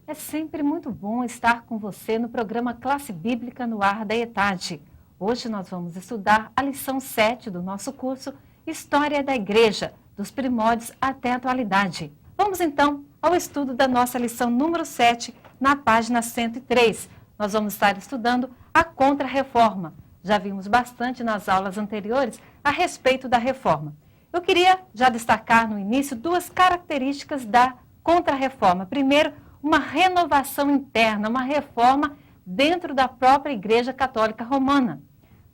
É sempre muito bom estar com você no programa Classe Bíblica no Ar da ETAD. Hoje nós vamos estudar a lição 7 do nosso curso História da Igreja, dos Primórdios até a Atualidade. Vamos então ao estudo da nossa lição número 7, na página 103. Nós vamos estar estudando a Contra-Reforma. Já vimos bastante nas aulas anteriores a respeito da reforma. Eu queria já destacar no início duas características da Contra-Reforma. Primeiro, uma renovação interna, uma reforma dentro da própria Igreja Católica Romana.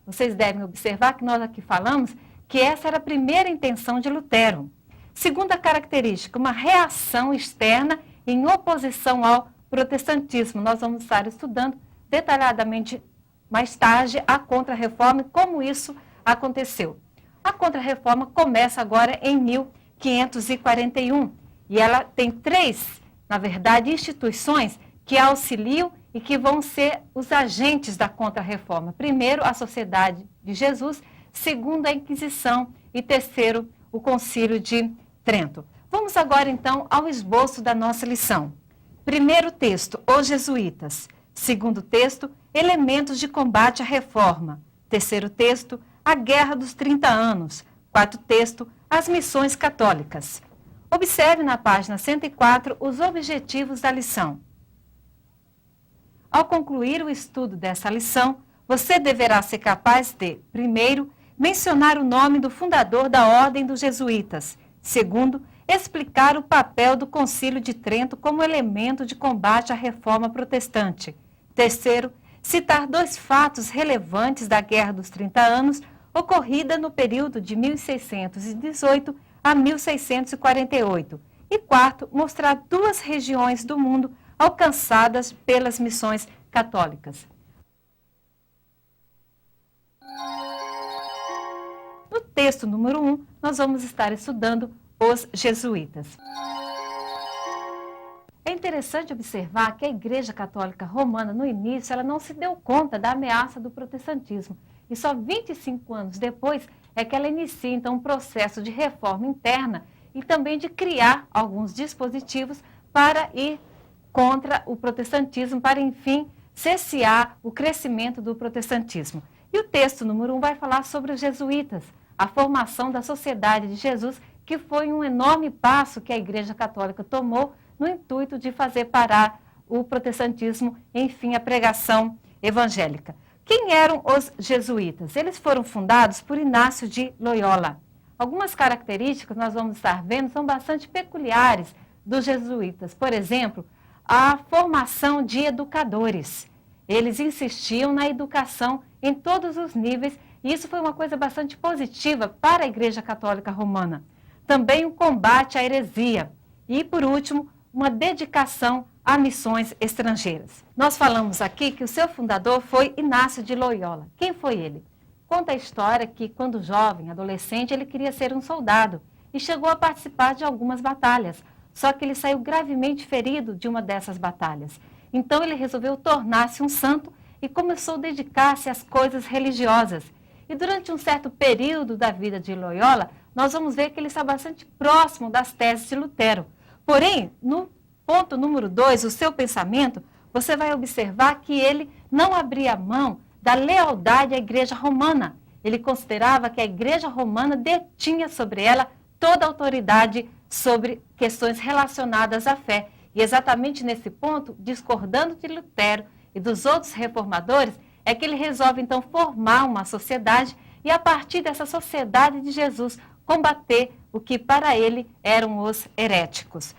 Vocês devem observar que nós aqui falamos que essa era a primeira intenção de Lutero. Segunda característica, uma reação externa em oposição ao protestantismo. Nós vamos estar estudando detalhadamente mais tarde a Contra-Reforma e como isso aconteceu. A Contra-Reforma começa agora em 1541 e ela tem três, na verdade, instituições que auxiliam e que vão ser os agentes da Contra-Reforma. Primeiro, a Sociedade de Jesus, segundo, a Inquisição e terceiro, o Concílio de Trento. Vamos agora, então, ao esboço da nossa lição. Primeiro texto, os jesuítas. Segundo texto, elementos de combate à reforma. Terceiro texto, a Guerra dos 30 Anos. Quarto texto, as missões católicas. Observe na página 104 os objetivos da lição. Ao concluir o estudo dessa lição, você deverá ser capaz de, primeiro, mencionar o nome do fundador da Ordem dos Jesuítas. Segundo, explicar o papel do Concílio de Trento como elemento de combate à reforma protestante. Terceiro, citar dois fatos relevantes da Guerra dos 30 Anos, ocorrida no período de 1618 a 1648. E quarto, mostrar duas regiões do mundo alcançadas pelas missões católicas. No texto número 1, nós vamos estar estudando os jesuítas. É interessante observar que a Igreja Católica Romana, no início, ela não se deu conta da ameaça do protestantismo. E só 25 anos depois é que ela inicia, então, um processo de reforma interna e também de criar alguns dispositivos para ir contra o protestantismo, para, enfim, cessear o crescimento do protestantismo. E o texto número 1 vai falar sobre os jesuítas, a formação da Sociedade de Jesus, que foi um enorme passo que a Igreja Católica tomou no intuito de fazer parar o protestantismo, enfim, a pregação evangélica. Quem eram os jesuítas? Eles foram fundados por Inácio de Loyola. Algumas características nós vamos estar vendo são bastante peculiares dos jesuítas. Por exemplo, a formação de educadores. Eles insistiam na educação em todos os níveis e isso foi uma coisa bastante positiva para a Igreja Católica Romana. Também o combate à heresia. E, por último, uma dedicação a missões estrangeiras. Nós falamos aqui que o seu fundador foi Inácio de Loyola. Quem foi ele? Conta a história que, quando jovem, adolescente, ele queria ser um soldado e chegou a participar de algumas batalhas. Só que ele saiu gravemente ferido de uma dessas batalhas. Então ele resolveu tornar-se um santo e começou a dedicar-se às coisas religiosas. E durante um certo período da vida de Loyola, nós vamos ver que ele está bastante próximo das teses de Lutero. Porém, no ponto número 2, o seu pensamento, você vai observar que ele não abria mão da lealdade à Igreja Romana. Ele considerava que a Igreja Romana detinha sobre ela toda a autoridade sobre questões relacionadas à fé. E exatamente nesse ponto, discordando de Lutero e dos outros reformadores, é que ele resolve então formar uma sociedade e a partir dessa sociedade de Jesus combater o que para ele eram os heréticos.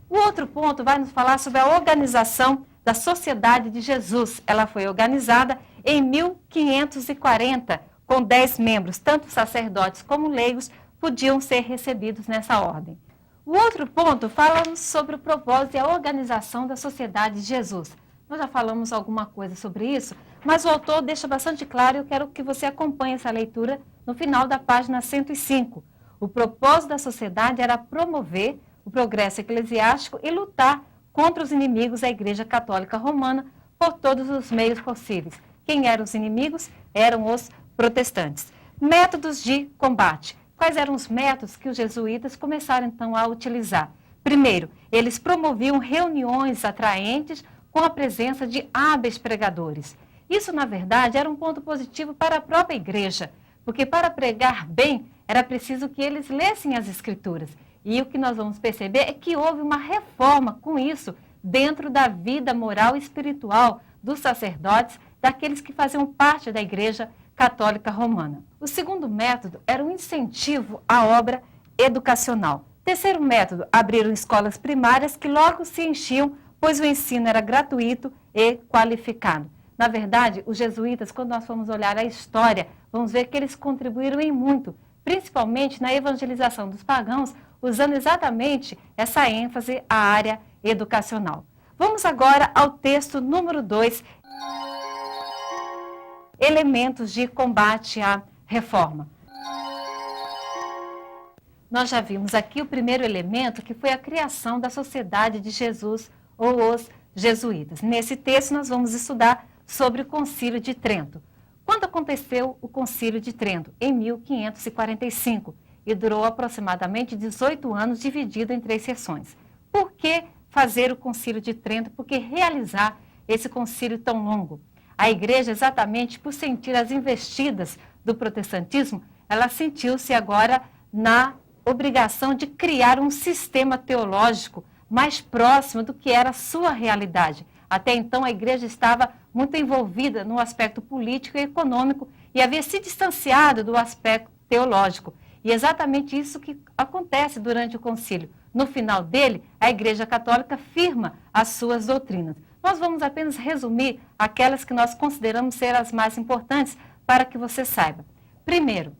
O outro ponto vai nos falar sobre a organização da Sociedade de Jesus. Ela foi organizada em 1540, com 10 membros, tanto sacerdotes como leigos podiam ser recebidos nessa ordem. O outro ponto fala sobre o propósito e a organização da Sociedade de Jesus. Nós já falamos alguma coisa sobre isso, mas o autor deixa bastante claro e eu quero que você acompanhe essa leitura no final da página 105. O propósito da sociedade era promover o progresso eclesiástico e lutar contra os inimigos da Igreja Católica Romana por todos os meios possíveis. Quem eram os inimigos? Eram os protestantes. Métodos de combate. Quais eram os métodos que os jesuítas começaram então a utilizar? Primeiro, eles promoviam reuniões atraentes com a presença de hábeis pregadores. Isso, na verdade, era um ponto positivo para a própria igreja, porque para pregar bem era preciso que eles lessem as Escrituras. E o que nós vamos perceber é que houve uma reforma com isso dentro da vida moral e espiritual dos sacerdotes, daqueles que faziam parte da Igreja Católica Romana. O segundo método era o incentivo à obra educacional. Terceiro método, abriram escolas primárias que logo se enchiam, pois o ensino era gratuito e qualificado. Na verdade, os jesuítas, quando nós formos olhar a história, vamos ver que eles contribuíram em muito, principalmente na evangelização dos pagãos, usando exatamente essa ênfase à área educacional. Vamos agora ao texto número 2, elementos de combate à reforma. Nós já vimos aqui o primeiro elemento, que foi a criação da Sociedade de Jesus, ou os jesuítas. Nesse texto nós vamos estudar sobre o Concílio de Trento. Quando aconteceu o Concílio de Trento? Em 1545, e durou aproximadamente 18 anos, dividido em 3 sessões. Por que fazer o Concílio de Trento? Por que realizar esse concílio tão longo? A igreja, exatamente por sentir as investidas do protestantismo, ela sentiu-se agora na obrigação de criar um sistema teológico mais próximo do que era a sua realidade. Até então, a igreja estava muito envolvida no aspecto político e econômico e havia se distanciado do aspecto teológico. E exatamente isso que acontece durante o concílio. No final dele, a Igreja Católica firma as suas doutrinas. Nós vamos apenas resumir aquelas que nós consideramos ser as mais importantes para que você saiba. Primeiro,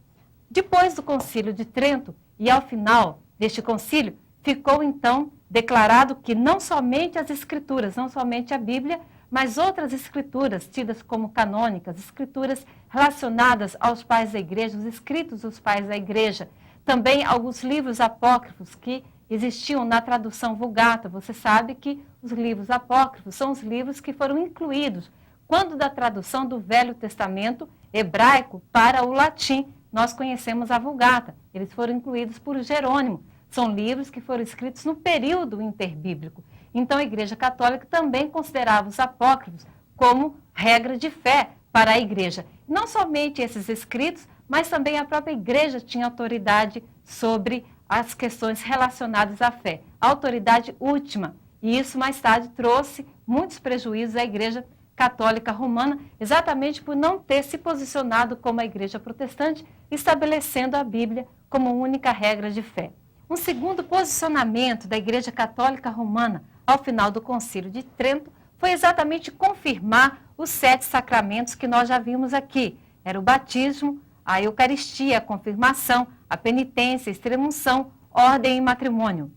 depois do Concílio de Trento e ao final deste concílio, ficou então declarado que não somente as Escrituras, não somente a Bíblia, mas outras escrituras tidas como canônicas, escrituras relacionadas aos pais da igreja, os escritos dos pais da igreja, também alguns livros apócrifos que existiam na tradução Vulgata. Você sabe que os livros apócrifos são os livros que foram incluídos quando da tradução do Velho Testamento hebraico para o latim. Nós conhecemos a Vulgata, eles foram incluídos por Jerônimo. São livros que foram escritos no período interbíblico. Então, a Igreja Católica também considerava os apócrifos como regra de fé para a Igreja. Não somente esses escritos, mas também a própria Igreja tinha autoridade sobre as questões relacionadas à fé. A autoridade última. E isso, mais tarde, trouxe muitos prejuízos à Igreja Católica Romana, exatamente por não ter se posicionado como a Igreja Protestante, estabelecendo a Bíblia como única regra de fé. Um segundo posicionamento da Igreja Católica Romana ao final do Concílio de Trento foi exatamente confirmar os 7 sacramentos que nós já vimos aqui. Era o batismo, a Eucaristia, a confirmação, a penitência, a extrema-unção, ordem e matrimônio.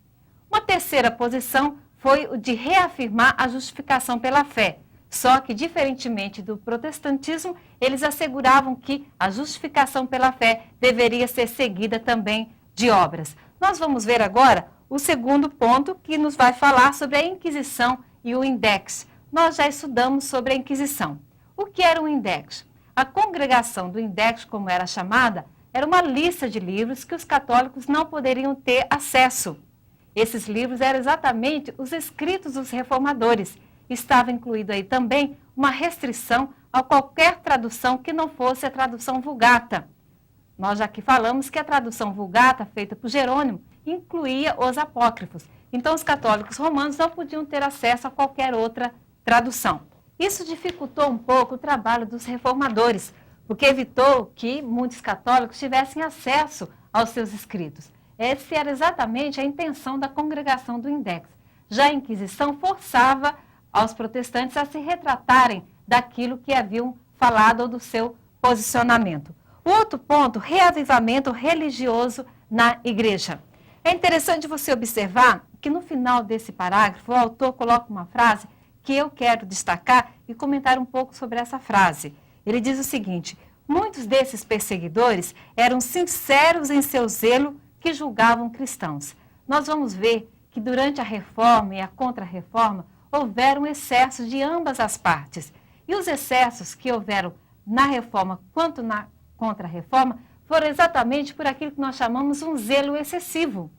Uma terceira posição foi o de reafirmar a justificação pela fé. Só que, diferentemente do protestantismo, eles asseguravam que a justificação pela fé deveria ser seguida também de obras. Nós vamos ver agora o segundo ponto, que nos vai falar sobre a Inquisição e o Index. Nós já estudamos sobre a Inquisição. O que era o Index? A congregação do Index, como era chamada, era uma lista de livros que os católicos não poderiam ter acesso. Esses livros eram exatamente os escritos dos reformadores. Estava incluído aí também uma restrição a qualquer tradução que não fosse a tradução Vulgata. Nós já aqui falamos que a tradução Vulgata, feita por Jerônimo, incluía os apócrifos. Então, os católicos romanos não podiam ter acesso a qualquer outra tradução. Isso dificultou um pouco o trabalho dos reformadores, porque evitou que muitos católicos tivessem acesso aos seus escritos. Essa era exatamente a intenção da congregação do Index. Já a Inquisição forçava aos protestantes a se retratarem daquilo que haviam falado ou do seu posicionamento. O outro ponto, reavivamento religioso na igreja. É interessante você observar que no final desse parágrafo o autor coloca uma frase que eu quero destacar e comentar um pouco sobre essa frase. Ele diz o seguinte: muitos desses perseguidores eram sinceros em seu zelo que julgavam cristãos. Nós vamos ver que durante a Reforma e a Contra-Reforma houveram excessos de ambas as partes. E os excessos que houveram na Reforma quanto na Contra-Reforma foram exatamente por aquilo que nós chamamos um zelo excessivo.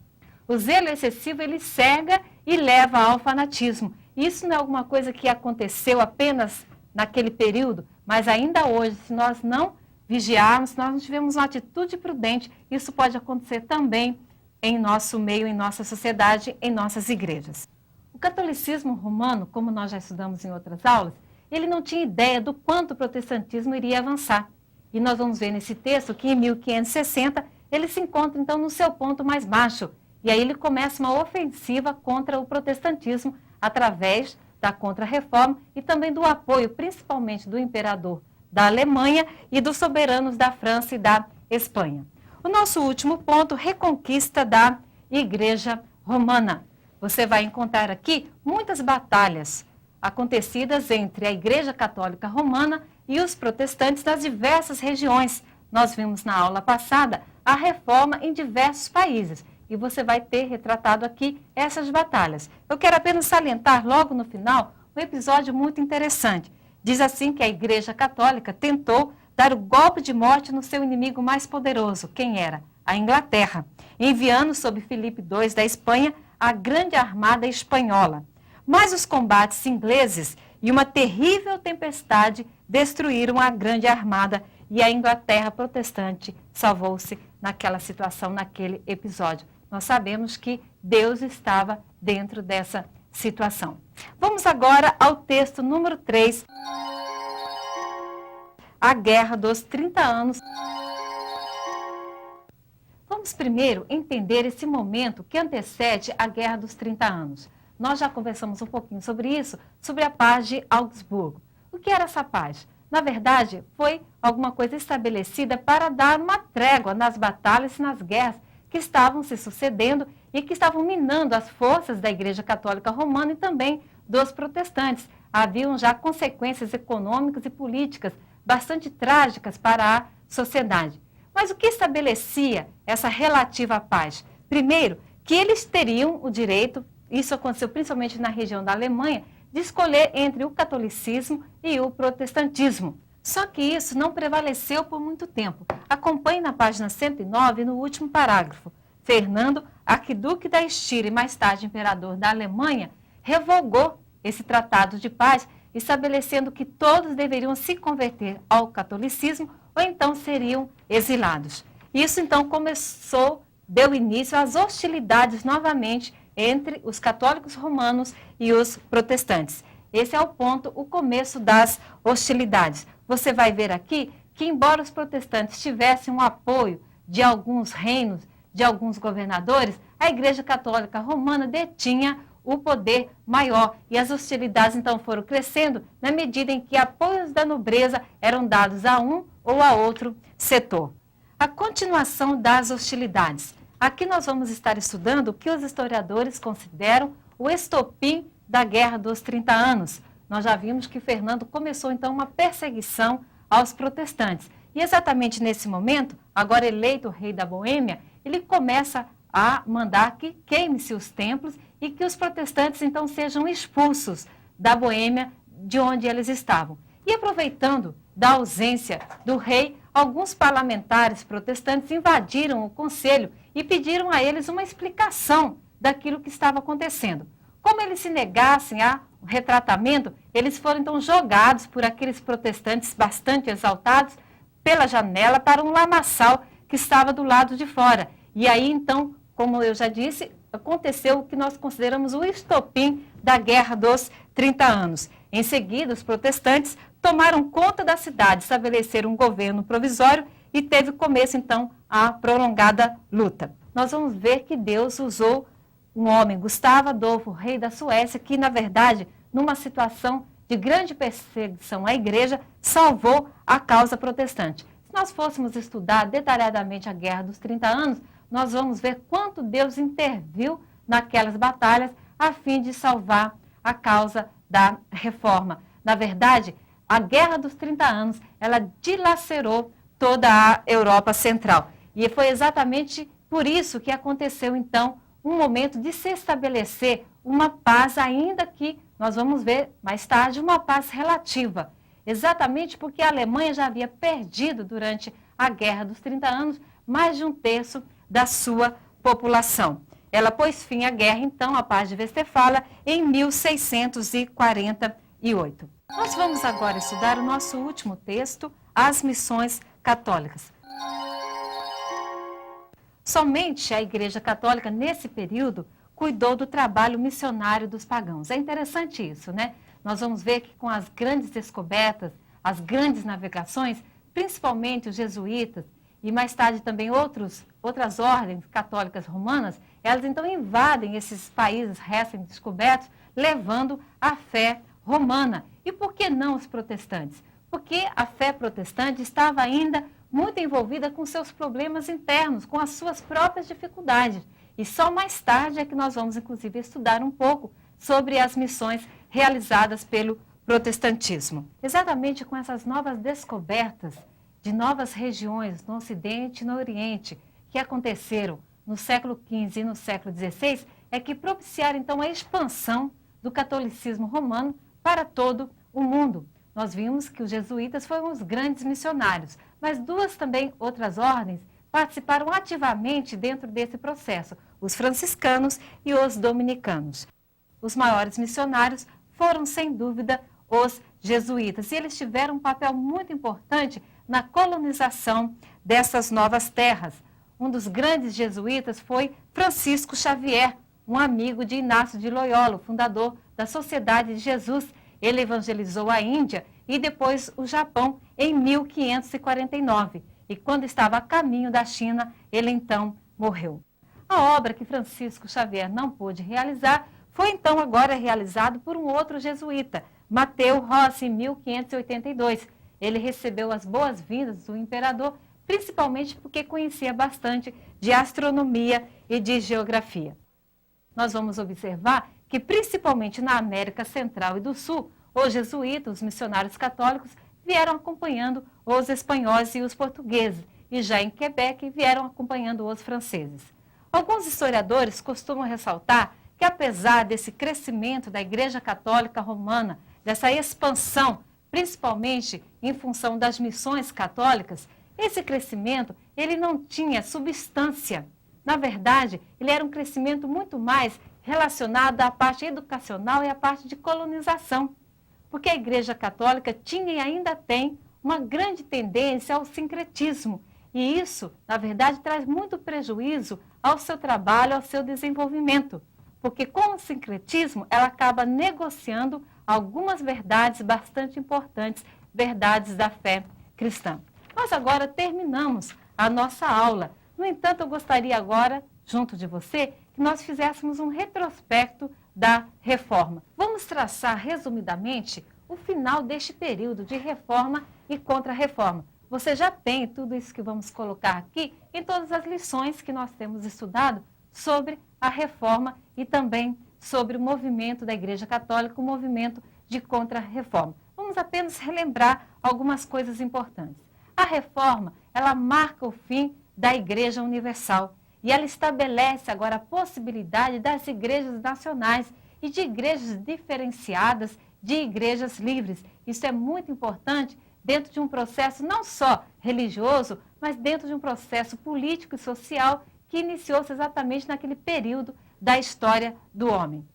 O zelo excessivo, ele cega e leva ao fanatismo. Isso não é alguma coisa que aconteceu apenas naquele período, mas ainda hoje, se nós não vigiarmos, se nós não tivermos uma atitude prudente, isso pode acontecer também em nosso meio, em nossa sociedade, em nossas igrejas. O catolicismo romano, como nós já estudamos em outras aulas, ele não tinha ideia do quanto o protestantismo iria avançar. E nós vamos ver nesse texto que em 1560 ele se encontra então no seu ponto mais baixo. E aí ele começa uma ofensiva contra o protestantismo através da Contra-Reforma e também do apoio, principalmente do imperador da Alemanha e dos soberanos da França e da Espanha. O nosso último ponto, reconquista da Igreja Romana. Você vai encontrar aqui muitas batalhas acontecidas entre a Igreja Católica Romana e os protestantes nas diversas regiões. Nós vimos na aula passada a reforma em diversos países e você vai ter retratado aqui essas batalhas. Eu quero apenas salientar logo no final um episódio muito interessante. Diz assim que a Igreja Católica tentou dar o golpe de morte no seu inimigo mais poderoso. Quem era? A Inglaterra, enviando sob Filipe II da Espanha a grande armada espanhola. Mas os combates ingleses e uma terrível tempestade destruíram a grande armada e a Inglaterra protestante salvou-se naquela situação, naquele episódio. Nós sabemos que Deus estava dentro dessa situação. Vamos agora ao texto número 3, a Guerra dos 30 Anos. Vamos primeiro entender esse momento que antecede a Guerra dos 30 Anos. Nós já conversamos um pouquinho sobre isso, sobre a paz de Augsburgo. O que era essa paz? Na verdade, foi alguma coisa estabelecida para dar uma trégua nas batalhas e nas guerras que estavam se sucedendo e que estavam minando as forças da Igreja Católica Romana e também dos protestantes. Haviam já consequências econômicas e políticas bastante trágicas para a sociedade. Mas o que estabelecia essa relativa paz? Primeiro, que eles teriam o direito, isso aconteceu principalmente na região da Alemanha, de escolher entre o catolicismo e o protestantismo. Só que isso não prevaleceu por muito tempo. Acompanhe na página 109, no último parágrafo. Fernando, arquiduque da Estíria e mais tarde imperador da Alemanha, revogou esse tratado de paz, estabelecendo que todos deveriam se converter ao catolicismo ou então seriam exilados. Isso então deu início às hostilidades novamente entre os católicos romanos e os protestantes. Esse é o ponto, o começo das hostilidades. Você vai ver aqui que, embora os protestantes tivessem um apoio de alguns reinos, de alguns governadores, a Igreja Católica Romana detinha o poder maior e as hostilidades então foram crescendo na medida em que apoios da nobreza eram dados a um ou a outro setor. A continuação das hostilidades. Aqui nós vamos estar estudando o que os historiadores consideram o estopim da Guerra dos 30 Anos. Nós já vimos que Fernando começou então uma perseguição aos protestantes. E exatamente nesse momento, agora eleito rei da Boêmia, ele começa a mandar que queime-se os templos e que os protestantes então sejam expulsos da Boêmia de onde eles estavam. E aproveitando da ausência do rei, alguns parlamentares protestantes invadiram o conselho e pediram a eles uma explicação daquilo que estava acontecendo. Como eles se negassem a retratamento, eles foram então jogados por aqueles protestantes bastante exaltados pela janela para um lamaçal que estava do lado de fora. E aí então, como eu já disse, aconteceu o que nós consideramos o estopim da Guerra dos 30 Anos. Em seguida, os protestantes tomaram conta da cidade, estabeleceram um governo provisório e teve começo então a prolongada luta. Nós vamos ver que Deus usou um homem, Gustavo Adolfo, rei da Suécia, que na verdade, numa situação de grande perseguição à igreja, salvou a causa protestante. Se nós fôssemos estudar detalhadamente a Guerra dos 30 Anos, nós vamos ver quanto Deus interviu naquelas batalhas a fim de salvar a causa da reforma. Na verdade, a Guerra dos 30 Anos, ela dilacerou toda a Europa Central. E foi exatamente por isso que aconteceu, então, um momento de se estabelecer uma paz, ainda que, nós vamos ver mais tarde, uma paz relativa. Exatamente porque a Alemanha já havia perdido, durante a Guerra dos 30 Anos, mais de um terço da sua população. Ela pôs fim à guerra, então, à Paz de Westfália, em 1648. Nós vamos agora estudar o nosso último texto, as missões católicas. Somente a Igreja Católica, nesse período, cuidou do trabalho missionário dos pagãos. É interessante isso, né? Nós vamos ver que com as grandes descobertas, as grandes navegações, principalmente os jesuítas e mais tarde também outras ordens católicas romanas, elas então invadem esses países recém-descobertos, levando a fé romana. E por que não os protestantes? Porque a fé protestante estava ainda muito envolvida com seus problemas internos, com as suas próprias dificuldades. E só mais tarde é que nós vamos, inclusive, estudar um pouco sobre as missões realizadas pelo protestantismo. Exatamente com essas novas descobertas de novas regiões no Ocidente e no Oriente, que aconteceram no século XV e no século XVI, é que propiciaram, então, a expansão do catolicismo romano para todo o mundo. Nós vimos que os jesuítas foram os grandes missionários, mas outras ordens participaram ativamente dentro desse processo, os franciscanos e os dominicanos. Os maiores missionários foram, sem dúvida, os jesuítas, e eles tiveram um papel muito importante na colonização dessas novas terras. Um dos grandes jesuítas foi Francisco Xavier, um amigo de Inácio de Loyola, fundador da Sociedade de Jesus. Ele evangelizou a Índia e depois o Japão em 1549. E quando estava a caminho da China, ele então morreu. A obra que Francisco Xavier não pôde realizar foi então agora realizado por um outro jesuíta, Mateus Rossi, em 1582. Ele recebeu as boas-vindas do imperador, principalmente porque conhecia bastante de astronomia e de geografia. Nós vamos observar que, principalmente na América Central e do Sul, os jesuítas, os missionários católicos, vieram acompanhando os espanhóis e os portugueses, e já em Quebec vieram acompanhando os franceses. Alguns historiadores costumam ressaltar que, apesar desse crescimento da Igreja Católica Romana, dessa expansão, principalmente em função das missões católicas, esse crescimento ele não tinha substância. Na verdade, ele era um crescimento muito mais relacionado à parte educacional e à parte de colonização, porque a Igreja Católica tinha e ainda tem uma grande tendência ao sincretismo, e isso, na verdade, traz muito prejuízo ao seu trabalho, ao seu desenvolvimento, porque com o sincretismo ela acaba negociando algumas verdades bastante importantes, verdades da fé cristã. Nós agora terminamos a nossa aula. No entanto, eu gostaria agora, junto de você, que nós fizéssemos um retrospecto da reforma. Vamos traçar resumidamente o final deste período de reforma e contra-reforma. Você já tem tudo isso que vamos colocar aqui em todas as lições que nós temos estudado sobre a reforma e também sobre o movimento da Igreja Católica, o movimento de contra-reforma. Vamos apenas relembrar algumas coisas importantes. A reforma, ela marca o fim da Igreja Universal e ela estabelece agora a possibilidade das igrejas nacionais e de igrejas diferenciadas, de igrejas livres. Isso é muito importante dentro de um processo não só religioso, mas dentro de um processo político e social que iniciou-se exatamente naquele período da história do homem.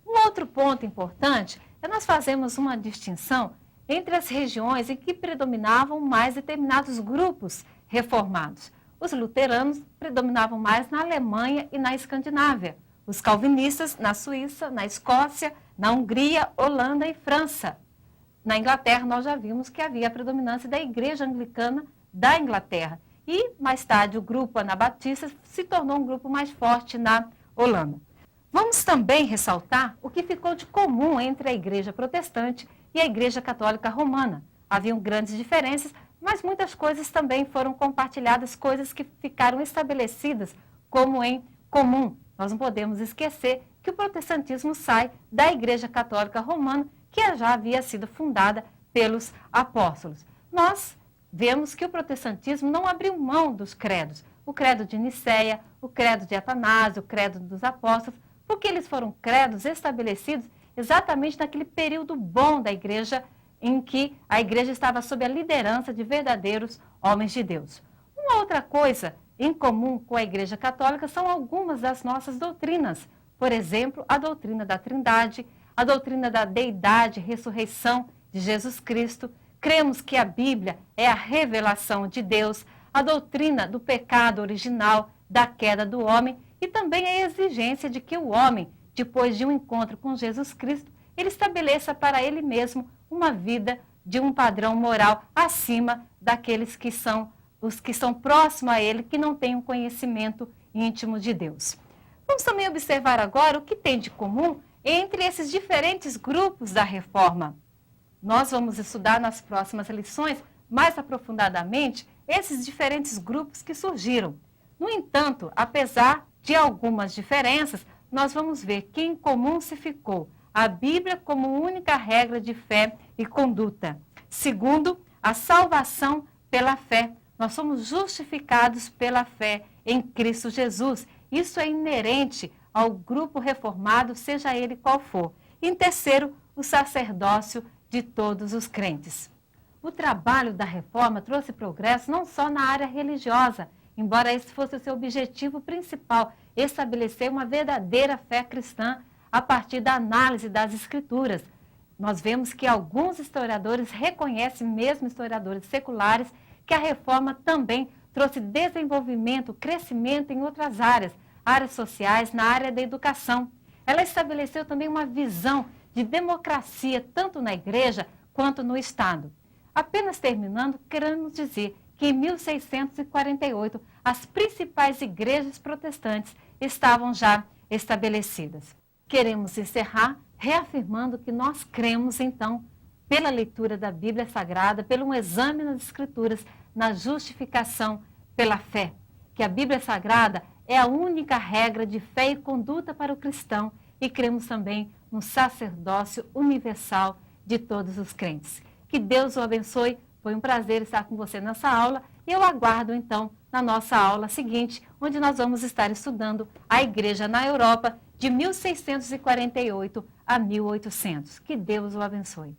Um outro ponto importante é nós fazermos uma distinção entre as regiões em que predominavam mais determinados grupos reformados. Os luteranos predominavam mais na Alemanha e na Escandinávia. Os calvinistas na Suíça, na Escócia, na Hungria, Holanda e França. Na Inglaterra, nós já vimos que havia a predominância da Igreja Anglicana da Inglaterra. E, mais tarde, o grupo anabatista se tornou um grupo mais forte na Holanda. Vamos também ressaltar o que ficou de comum entre a Igreja Protestante e a Igreja Católica Romana. Haviam grandes diferenças, mas muitas coisas também foram compartilhadas, coisas que ficaram estabelecidas como em comum. Nós não podemos esquecer que o protestantismo sai da Igreja Católica Romana, que já havia sido fundada pelos apóstolos. Nós vemos que o protestantismo não abriu mão dos credos. O credo de Nicéia, o credo de Atanásio, o credo dos apóstolos, porque eles foram credos estabelecidos exatamente naquele período bom da igreja, em que a igreja estava sob a liderança de verdadeiros homens de Deus. Uma outra coisa Em comum com a Igreja Católica são algumas das nossas doutrinas. Por exemplo, a doutrina da Trindade, a doutrina da deidade e ressurreição de Jesus Cristo. Cremos que a Bíblia é a revelação de Deus, a doutrina do pecado original, da queda do homem e também a exigência de que o homem, depois de um encontro com Jesus Cristo, ele estabeleça para ele mesmo uma vida de um padrão moral acima daqueles que são os que estão próximos a ele, que não têm um conhecimento íntimo de Deus. Vamos também observar agora o que tem de comum entre esses diferentes grupos da reforma. Nós vamos estudar nas próximas lições, mais aprofundadamente, esses diferentes grupos que surgiram. No entanto, apesar de algumas diferenças, nós vamos ver que em comum se ficou a Bíblia como única regra de fé e conduta. Segundo, a salvação pela fé. Nós somos justificados pela fé em Cristo Jesus. Isso é inerente ao grupo reformado, seja ele qual for. Em terceiro, o sacerdócio de todos os crentes. O trabalho da reforma trouxe progresso não só na área religiosa, embora esse fosse o seu objetivo principal, estabelecer uma verdadeira fé cristã a partir da análise das Escrituras. Nós vemos que alguns historiadores reconhecem, mesmo historiadores seculares, que a reforma também trouxe desenvolvimento, crescimento em outras áreas sociais, na área da educação. Ela estabeleceu também uma visão de democracia, tanto na igreja quanto no Estado. Apenas terminando, queremos dizer que em 1648 as principais igrejas protestantes estavam já estabelecidas. Queremos encerrar reafirmando que nós cremos, então, pela leitura da Bíblia Sagrada, pelo exame nas Escrituras, na justificação pela fé, que a Bíblia Sagrada é a única regra de fé e conduta para o cristão e cremos também no sacerdócio universal de todos os crentes. Que Deus o abençoe, foi um prazer estar com você nessa aula e eu aguardo então na nossa aula seguinte, onde nós vamos estar estudando a Igreja na Europa de 1648 a 1800. Que Deus o abençoe.